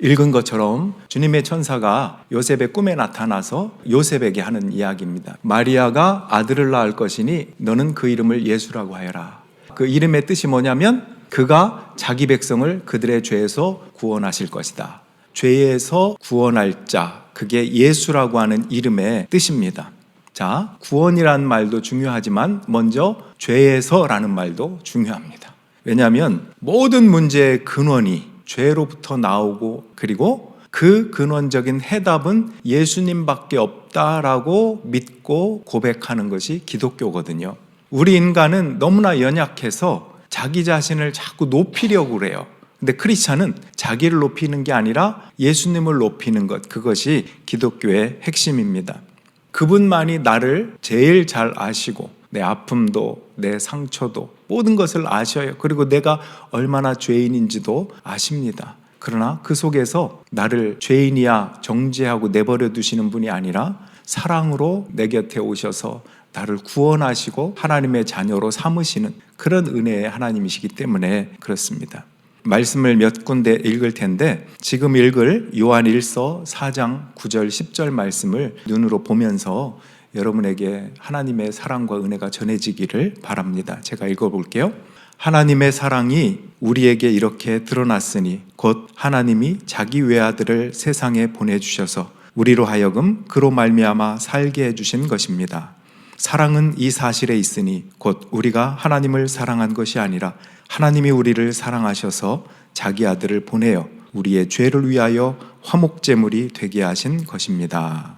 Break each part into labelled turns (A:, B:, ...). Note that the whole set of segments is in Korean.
A: 읽은 것처럼 주님의 천사가 요셉의 꿈에 나타나서 요셉에게 하는 이야기입니다. 마리아가 아들을 낳을 것이니 너는 그 이름을 예수라고 하여라. 그 이름의 뜻이 뭐냐면 그가 자기 백성을 그들의 죄에서 구원하실 것이다. 죄에서 구원할 자, 그게 예수라고 하는 이름의 뜻입니다. 자, 구원이라는 말도 중요하지만 먼저 죄에서라는 말도 중요합니다. 왜냐하면 모든 문제의 근원이 죄로부터 나오고 그리고 그 근원적인 해답은 예수님밖에 없다라고 믿고 고백하는 것이 기독교거든요. 우리 인간은 너무나 연약해서 자기 자신을 자꾸 높이려고 그래요. 근데 크리스찬은 자기를 높이는 게 아니라 예수님을 높이는 것, 그것이 기독교의 핵심입니다. 그분만이 나를 제일 잘 아시고 내 아픔도 내 상처도 모든 것을 아셔요. 그리고 내가 얼마나 죄인인지도 아십니다. 그러나 그 속에서 나를 죄인이야 정죄하고 내버려 두시는 분이 아니라 사랑으로 내 곁에 오셔서 나를 구원하시고 하나님의 자녀로 삼으시는 그런 은혜의 하나님이시기 때문에 그렇습니다. 말씀을 몇 군데 읽을 텐데 지금 읽을 요한 1서 4장 9절 10절 말씀을 눈으로 보면서 여러분에게 하나님의 사랑과 은혜가 전해지기를 바랍니다. 제가 읽어볼게요. 하나님의 사랑이 우리에게 이렇게 드러났으니 곧 하나님이 자기 외아들을 세상에 보내주셔서 우리로 하여금 그로 말미암아 살게 해주신 것입니다. 사랑은 이 사실에 있으니 곧 우리가 하나님을 사랑한 것이 아니라 하나님이 우리를 사랑하셔서 자기 아들을 보내어 우리의 죄를 위하여 화목제물이 되게 하신 것입니다.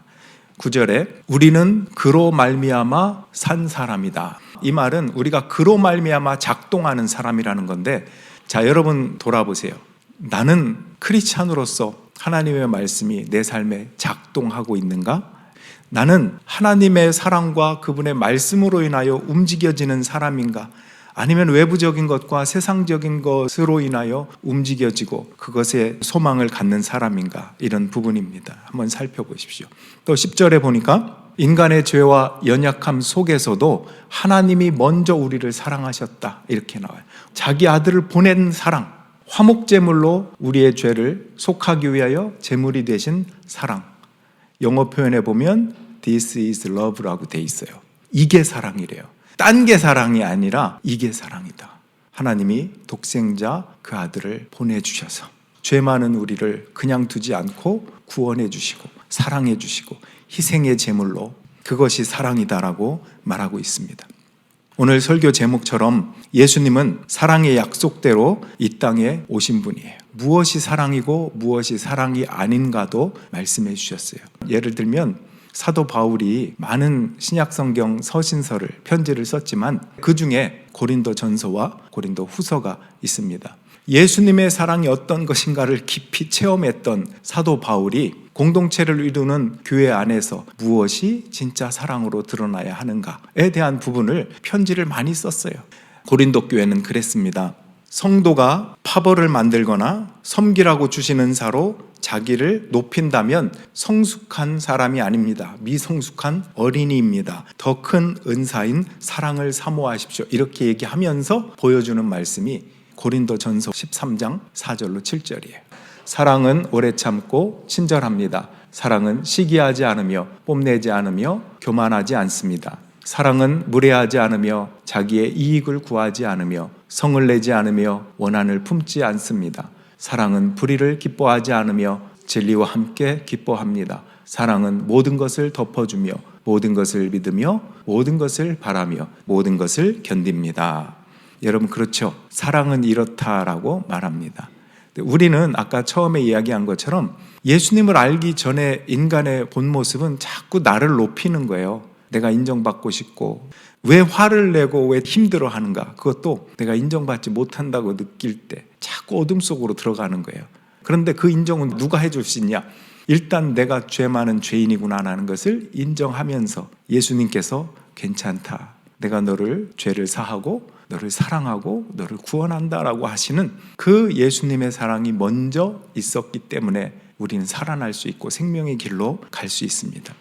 A: 9절에 우리는 그로 말미암아 산 사람이다. 이 말은 우리가 그로 말미암아 작동하는 사람이라는 건데, 자, 여러분 돌아보세요. 나는 크리스찬으로서 하나님의 말씀이 내 삶에 작동하고 있는가? 나는 하나님의 사랑과 그분의 말씀으로 인하여 움직여지는 사람인가? 아니면 외부적인 것과 세상적인 것으로 인하여 움직여지고 그것에 소망을 갖는 사람인가? 이런 부분입니다. 한번 살펴보십시오. 또 10절에 보니까 인간의 죄와 연약함 속에서도 하나님이 먼저 우리를 사랑하셨다, 이렇게 나와요. 자기 아들을 보낸 사랑, 화목제물로 우리의 죄를 속하기 위하여 제물이 되신 사랑. 영어 표현에 보면 This is love라고 돼 있어요. 이게 사랑이래요. 딴 게 사랑이 아니라 이게 사랑이다. 하나님이 독생자 그 아들을 보내주셔서 죄 많은 우리를 그냥 두지 않고 구원해 주시고 사랑해 주시고 희생의 제물로, 그것이 사랑이다라고 말하고 있습니다. 오늘 설교 제목처럼 예수님은 사랑의 약속대로 이 땅에 오신 분이에요. 무엇이 사랑이고 무엇이 사랑이 아닌가도 말씀해 주셨어요. 예를 들면 사도 바울이 많은 신약성경 서신서를, 편지를 썼지만 그 중에 고린도전서와 고린도후서가 있습니다. 예수님의 사랑이 어떤 것인가를 깊이 체험했던 사도 바울이 공동체를 이루는 교회 안에서 무엇이 진짜 사랑으로 드러나야 하는가에 대한 부분을 편지를 많이 썼어요. 고린도 교회는 그랬습니다. 성도가 파벌을 만들거나 섬기라고 주시는 사로 자기를 높인다면 성숙한 사람이 아닙니다. 미성숙한 어린이입니다. 더 큰 은사인 사랑을 사모하십시오. 이렇게 얘기하면서 보여주는 말씀이 고린도전서 13장 4절로 7절이에요. 사랑은 오래 참고 친절합니다. 사랑은 시기하지 않으며 뽐내지 않으며 교만하지 않습니다. 사랑은 무례하지 않으며 자기의 이익을 구하지 않으며 성을 내지 않으며 원한을 품지 않습니다. 사랑은 불의를 기뻐하지 않으며 진리와 함께 기뻐합니다. 사랑은 모든 것을 덮어주며 모든 것을 믿으며 모든 것을 바라며 모든 것을 견딥니다. 여러분, 그렇죠? 사랑은 이렇다라고 말합니다. 우리는 아까 처음에 이야기한 것처럼 예수님을 알기 전에 인간의 본 모습은 자꾸 나를 높이는 거예요. 내가 인정받고 싶고, 왜 화를 내고 왜 힘들어 하는가? 그것도 내가 인정받지 못한다고 느낄 때 자꾸 어둠 속으로 들어가는 거예요. 그런데 그 인정은 누가 해줄 수 있냐? 일단 내가 죄 많은 죄인이구나 하는 것을 인정하면서 예수님께서 괜찮다, 내가 너를 죄를 사하고 너를 사랑하고 너를 구원한다라고 하시는 그 예수님의 사랑이 먼저 있었기 때문에 우리는 살아날 수 있고 생명의 길로 갈 수 있습니다.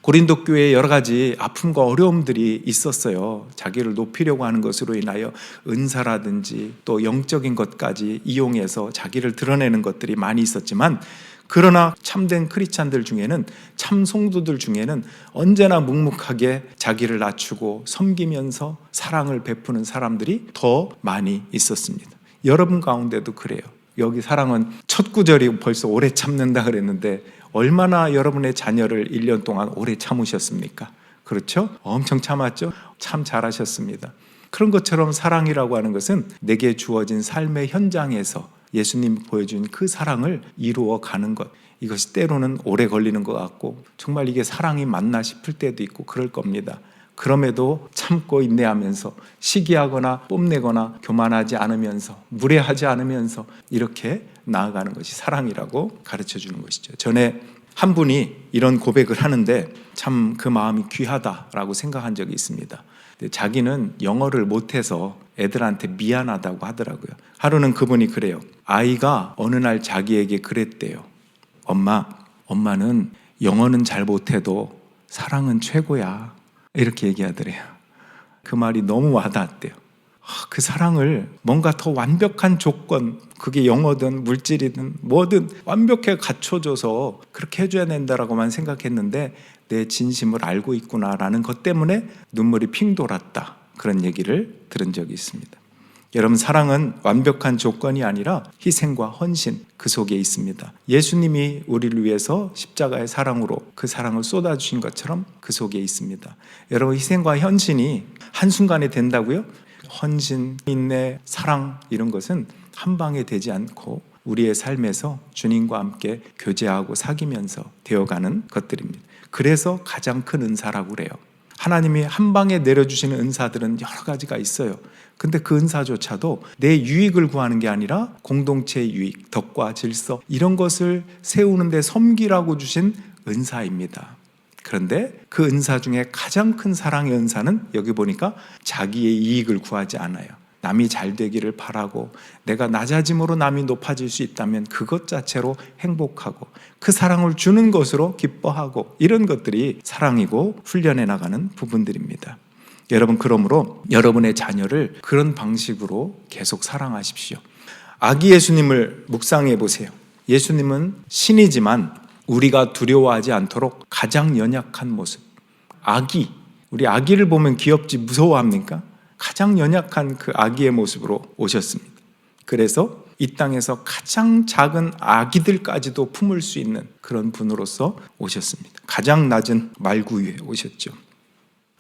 A: 고린도 교회에 여러 가지 아픔과 어려움들이 있었어요. 자기를 높이려고 하는 것으로 인하여 은사라든지 또 영적인 것까지 이용해서 자기를 드러내는 것들이 많이 있었지만, 그러나 참된 크리스찬들 중에는, 참 성도들 중에는 언제나 묵묵하게 자기를 낮추고 섬기면서 사랑을 베푸는 사람들이 더 많이 있었습니다. 여러분 가운데도 그래요. 여기 사랑은 첫 구절이 벌써 오래 참는다 그랬는데 얼마나 여러분의 자녀를 1년 동안 오래 참으셨습니까? 그렇죠? 엄청 참았죠? 참 잘하셨습니다. 그런 것처럼 사랑이라고 하는 것은 내게 주어진 삶의 현장에서 예수님이 보여준 그 사랑을 이루어 가는 것, 이것이 때로는 오래 걸리는 것 같고 정말 이게 사랑이 맞나 싶을 때도 있고 그럴 겁니다. 그럼에도 참고 인내하면서 시기하거나 뽐내거나 교만하지 않으면서 무례하지 않으면서 이렇게 나아가는 것이 사랑이라고 가르쳐 주는 것이죠. 전에 한 분이 이런 고백을 하는데 참 그 마음이 귀하다라고 생각한 적이 있습니다. 자기는 영어를 못해서 애들한테 미안하다고 하더라고요. 하루는 그분이 그래요. 아이가 어느 날 자기에게 그랬대요. 엄마는 영어는 잘 못해도 사랑은 최고야. 이렇게 얘기하더래요. 그 말이 너무 와닿았대요. 그 사랑을 뭔가 더 완벽한 조건, 그게 영어든 물질이든 뭐든 완벽하게 갖춰줘서 그렇게 해줘야 된다라고만 생각했는데 내 진심을 알고 있구나라는 것 때문에 눈물이 핑 돌았다. 그런 얘기를 들은 적이 있습니다. 여러분, 사랑은 완벽한 조건이 아니라 희생과 헌신, 그 속에 있습니다. 예수님이 우리를 위해서 십자가의 사랑으로 그 사랑을 쏟아주신 것처럼 그 속에 있습니다. 여러분, 희생과 헌신이 한순간에 된다고요? 헌신, 인내, 사랑 이런 것은 한 방에 되지 않고 우리의 삶에서 주님과 함께 교제하고 사귀면서 되어가는 것들입니다. 그래서 가장 큰 은사라고 그래요. 하나님이 한 방에 내려주시는 은사들은 여러 가지가 있어요. 근데 그 은사조차도 내 유익을 구하는 게 아니라 공동체의 유익, 덕과 질서 이런 것을 세우는 데 섬기라고 주신 은사입니다. 그런데 그 은사 중에 가장 큰 사랑의 은사는 여기 보니까 자기의 이익을 구하지 않아요. 남이 잘 되기를 바라고 내가 낮아짐으로 남이 높아질 수 있다면 그것 자체로 행복하고 그 사랑을 주는 것으로 기뻐하고, 이런 것들이 사랑이고 훈련해 나가는 부분들입니다. 여러분, 그러므로 여러분의 자녀를 그런 방식으로 계속 사랑하십시오. 아기 예수님을 묵상해 보세요. 예수님은 신이지만 우리가 두려워하지 않도록 가장 연약한 모습, 우리 아기를 보면 귀엽지 무서워합니까? 가장 연약한 그 아기의 모습으로 오셨습니다. 그래서 이 땅에서 가장 작은 아기들까지도 품을 수 있는 그런 분으로서 오셨습니다. 가장 낮은 말구 위에 오셨죠.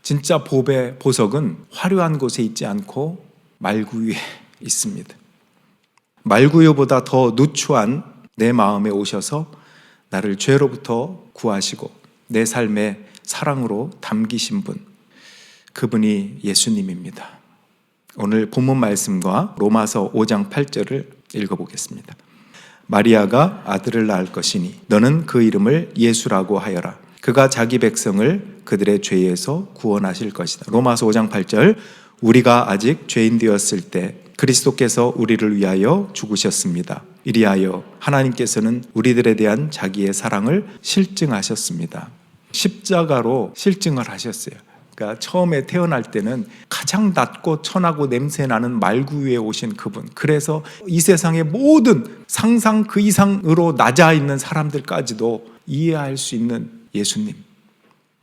A: 진짜 복의 보석은 화려한 곳에 있지 않고 말구 위에 있습니다. 말구유보다 더 누추한 내 마음에 오셔서 나를 죄로부터 구하시고 내 삶의 사랑으로 담기신 분, 그분이 예수님입니다. 오늘 본문 말씀과 로마서 5장 8절을 읽어보겠습니다. 마리아가 아들을 낳을 것이니 너는 그 이름을 예수라고 하여라. 그가 자기 백성을 그들의 죄에서 구원하실 것이다. 로마서 5장 8절, 우리가 아직 죄인 되었을 때 그리스도께서 우리를 위하여 죽으셨습니다. 이리하여 하나님께서는 우리들에 대한 자기의 사랑을 실증하셨습니다. 십자가로 실증을 하셨어요. 그러니까 처음에 태어날 때는 가장 낮고 천하고 냄새나는 말구 위에 오신 그분, 그래서 이 세상의 모든 상상 그 이상으로 낮아 있는 사람들까지도 이해할 수 있는 예수님,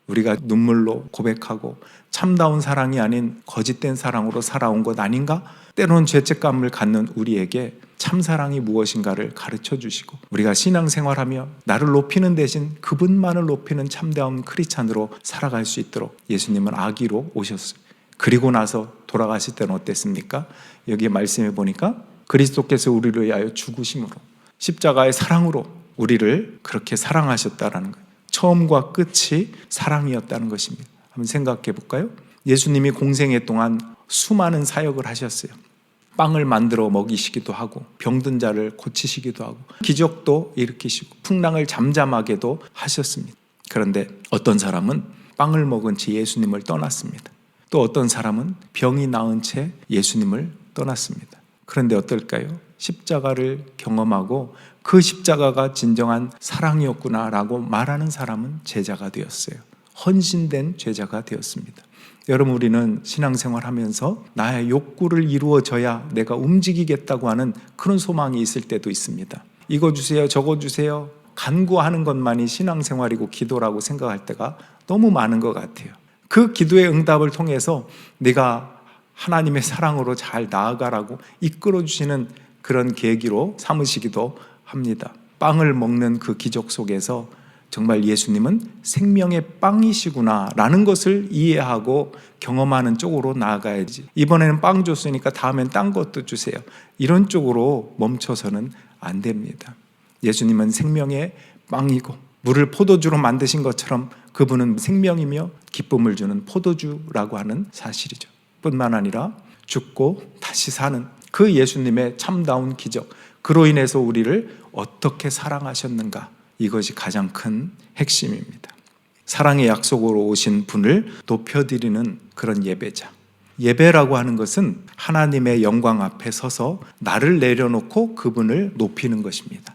A: 우리가 눈물로 고백하고 참다운 사랑이 아닌 거짓된 사랑으로 살아온 것 아닌가? 때로는 죄책감을 갖는 우리에게 참사랑이 무엇인가를 가르쳐 주시고, 우리가 신앙생활하며 나를 높이는 대신 그분만을 높이는 참다운 크리스찬으로 살아갈 수 있도록 예수님은 아기로 오셨어요. 그리고 나서 돌아가실 때는 어땠습니까? 여기 말씀해 보니까 그리스도께서 우리를 위하여 죽으심으로, 십자가의 사랑으로 우리를 그렇게 사랑하셨다라는 거예요. 처음과 끝이 사랑이었다는 것입니다. 한번 생각해 볼까요? 예수님이 공생애 동안 수많은 사역을 하셨어요. 빵을 만들어 먹이시기도 하고 병든 자를 고치시기도 하고 기적도 일으키시고 풍랑을 잠잠하게도 하셨습니다. 그런데 어떤 사람은 빵을 먹은 채 예수님을 떠났습니다. 또 어떤 사람은 병이 나은 채 예수님을 떠났습니다. 그런데 어떨까요? 십자가를 경험하고 그 십자가가 진정한 사랑이었구나라고 말하는 사람은 제자가 되었어요. 헌신된 제자가 되었습니다. 여러분, 우리는 신앙생활 하면서 나의 욕구를 이루어져야 내가 움직이겠다고 하는 그런 소망이 있을 때도 있습니다. 이거 주세요, 저거 주세요, 간구하는 것만이 신앙생활이고 기도라고 생각할 때가 너무 많은 것 같아요. 그 기도의 응답을 통해서 내가 하나님의 사랑으로 잘 나아가라고 이끌어 주시는 그런 계기로 삼으시기도 합니다. 빵을 먹는 그 기적 속에서 정말 예수님은 생명의 빵이시구나 라는 것을 이해하고 경험하는 쪽으로 나아가야지, 이번에는 빵 줬으니까 다음엔 딴 것도 주세요, 이런 쪽으로 멈춰서는 안 됩니다. 예수님은 생명의 빵이고 물을 포도주로 만드신 것처럼 그분은 생명이며 기쁨을 주는 포도주라고 하는 사실이죠. 뿐만 아니라 죽고 다시 사는 그 예수님의 참다운 기적, 그로 인해서 우리를 어떻게 사랑하셨는가, 이것이 가장 큰 핵심입니다. 사랑의 약속으로 오신 분을 높여드리는 그런 예배자. 예배라고 하는 것은 하나님의 영광 앞에 서서 나를 내려놓고 그분을 높이는 것입니다.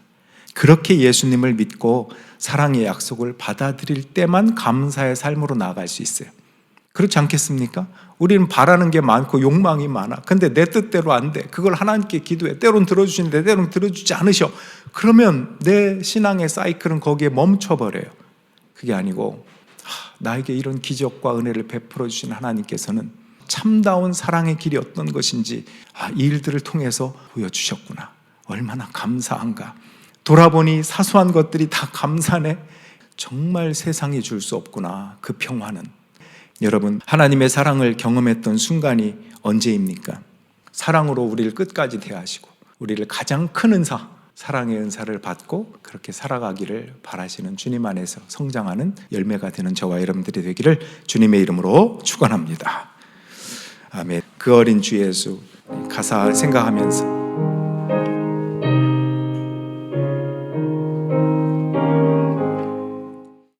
A: 그렇게 예수님을 믿고 사랑의 약속을 받아들일 때만 감사의 삶으로 나아갈 수 있어요. 그렇지 않겠습니까? 우리는 바라는 게 많고 욕망이 많아. 근데 내 뜻대로 안 돼. 그걸 하나님께 기도해. 때론 들어주시는데 때론 들어주지 않으셔. 그러면 내 신앙의 사이클은 거기에 멈춰버려요. 그게 아니고 나에게 이런 기적과 은혜를 베풀어 주신 하나님께서는 참다운 사랑의 길이 어떤 것인지 이 일들을 통해서 보여주셨구나. 얼마나 감사한가. 돌아보니 사소한 것들이 다 감사네. 정말 세상이 줄 수 없구나, 그 평화는. 여러분, 하나님의 사랑을 경험했던 순간이 언제입니까? 사랑으로 우리를 끝까지 대하시고 우리를 가장 큰 은사, 사랑의 은사를 받고 그렇게 살아가기를 바라시는 주님 안에서 성장하는 열매가 되는 저와 여러분들이 되기를 주님의 이름으로 축원합니다. 아멘. 그 어린 주 예수 가사 생각하면서